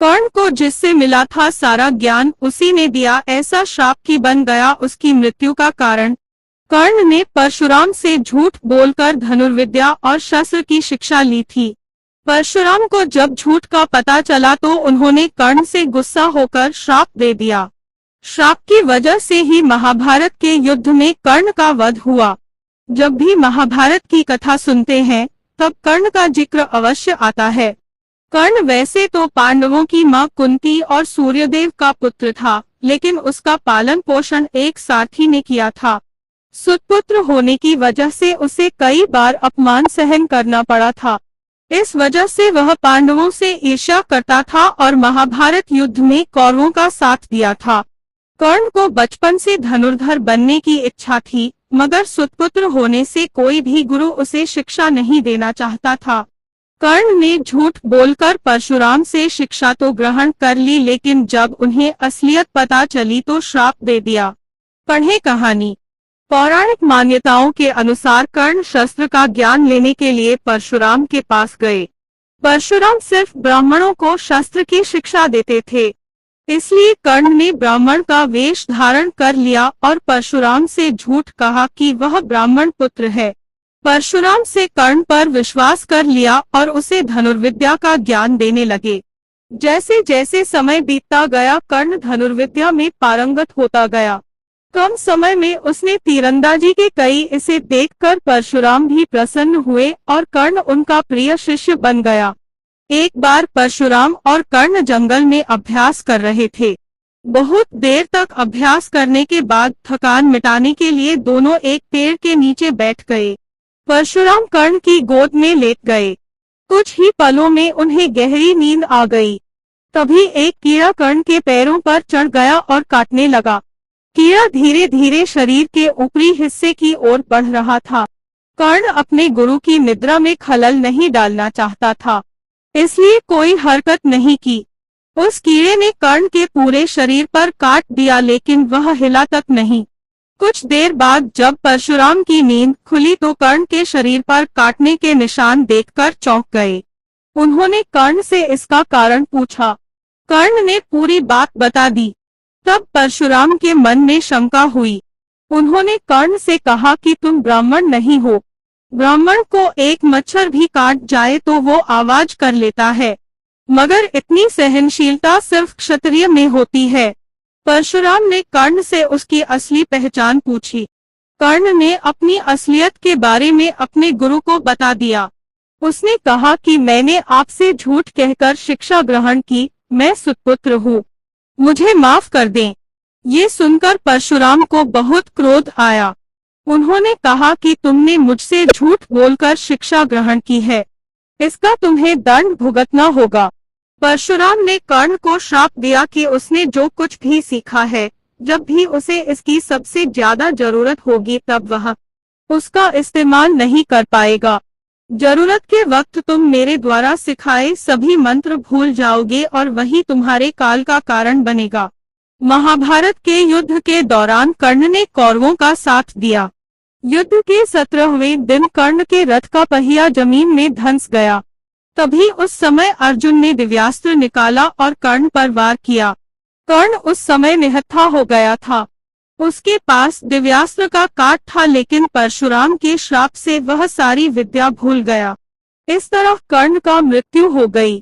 कर्ण को जिससे मिला था सारा ज्ञान उसी ने दिया, ऐसा श्राप की बन गया उसकी मृत्यु का कारण। कर्ण ने परशुराम से झूठ बोलकर धनुर्विद्या और शस्त्र की शिक्षा ली थी। परशुराम को जब झूठ का पता चला तो उन्होंने कर्ण से गुस्सा होकर श्राप दे दिया। श्राप की वजह से ही महाभारत के युद्ध में कर्ण का वध हुआ। जब भी महाभारत की कथा सुनते हैं तब कर्ण का जिक्र अवश्य आता है। कर्ण वैसे तो पांडवों की मां कुंती और सूर्यदेव का पुत्र था, लेकिन उसका पालन पोषण एक सारथी ने किया था। सुतपुत्र होने की वजह से उसे कई बार अपमान सहन करना पड़ा था। इस वजह से वह पांडवों से ईर्ष्या करता था और महाभारत युद्ध में कौरवों का साथ दिया था। कर्ण को बचपन से धनुर्धर बनने की इच्छा थी, मगर सुतपुत्र होने से कोई भी गुरु उसे शिक्षा नहीं देना चाहता था। कर्ण ने झूठ बोलकर परशुराम से शिक्षा तो ग्रहण कर ली, लेकिन जब उन्हें असलियत पता चली तो श्राप दे दिया। पढ़े कहानी। पौराणिक मान्यताओं के अनुसार कर्ण शस्त्र का ज्ञान लेने के लिए परशुराम के पास गए। परशुराम सिर्फ ब्राह्मणों को शस्त्र की शिक्षा देते थे, इसलिए कर्ण ने ब्राह्मण का वेश धारण कर लिया और परशुराम से झूठ कहा कि वह ब्राह्मण पुत्र है। परशुराम से कर्ण पर विश्वास कर लिया और उसे धनुर्विद्या का ज्ञान देने लगे। जैसे जैसे समय बीतता गया कर्ण धनुर्विद्या में पारंगत होता गया। कम समय में उसने तीरंदाजी के कई इसे देखकर परशुराम भी प्रसन्न हुए और कर्ण उनका प्रिय शिष्य बन गया। एक बार परशुराम और कर्ण जंगल में अभ्यास कर रहे थे। बहुत देर तक अभ्यास करने के बाद थकान मिटाने के लिए दोनों एक पेड़ के नीचे बैठ गए। परशुराम कर्ण की गोद में लेट गए। कुछ ही पलों में उन्हें गहरी नींद आ गई। तभी एक कीड़ा कर्ण के पैरों पर चढ़ गया और काटने लगा। कीड़ा धीरे धीरे शरीर के ऊपरी हिस्से की ओर बढ़ रहा था। कर्ण अपने गुरु की निद्रा में खलल नहीं डालना चाहता था, इसलिए कोई हरकत नहीं की। उस कीड़े ने कर्ण के पूरे शरीर पर काट दिया, लेकिन वह हिला तक नहीं। कुछ देर बाद जब परशुराम की नींद खुली तो कर्ण के शरीर पर काटने के निशान देखकर चौंक गए। उन्होंने कर्ण से इसका कारण पूछा। कर्ण ने पूरी बात बता दी। तब परशुराम के मन में शंका हुई। उन्होंने कर्ण से कहा कि तुम ब्राह्मण नहीं हो। ब्राह्मण को एक मच्छर भी काट जाए तो वो आवाज कर लेता है, मगर इतनी सहनशीलता सिर्फ क्षत्रिय में होती है। परशुराम ने कर्ण से उसकी असली पहचान पूछी। कर्ण ने अपनी असलियत के बारे में अपने गुरु को बता दिया। उसने कहा कि मैंने आपसे झूठ कहकर शिक्षा ग्रहण की, मैं सुतपुत्र हूँ, मुझे माफ कर दें। ये सुनकर परशुराम को बहुत क्रोध आया। उन्होंने कहा कि तुमने मुझसे झूठ बोलकर शिक्षा ग्रहण की है, इसका तुम्हें दंड भुगतना होगा। परशुराम ने कर्ण को श्राप दिया कि उसने जो कुछ भी सीखा है, जब भी उसे इसकी सबसे ज्यादा जरूरत होगी तब वह उसका इस्तेमाल नहीं कर पाएगा। जरूरत के वक्त तुम मेरे द्वारा सिखाए सभी मंत्र भूल जाओगे और वही तुम्हारे काल का कारण बनेगा। महाभारत के युद्ध के दौरान कर्ण ने कौरवों का साथ दिया। युद्ध के 17वें दिन कर्ण के रथ का पहिया जमीन में धंस गया। तभी उस समय अर्जुन ने दिव्यास्त्र निकाला और कर्ण पर वार किया। कर्ण उस समय निहत्था हो गया था। उसके पास दिव्यास्त्र का काट था, लेकिन परशुराम के श्राप से वह सारी विद्या भूल गया। इस तरह कर्ण का मृत्यु हो गई।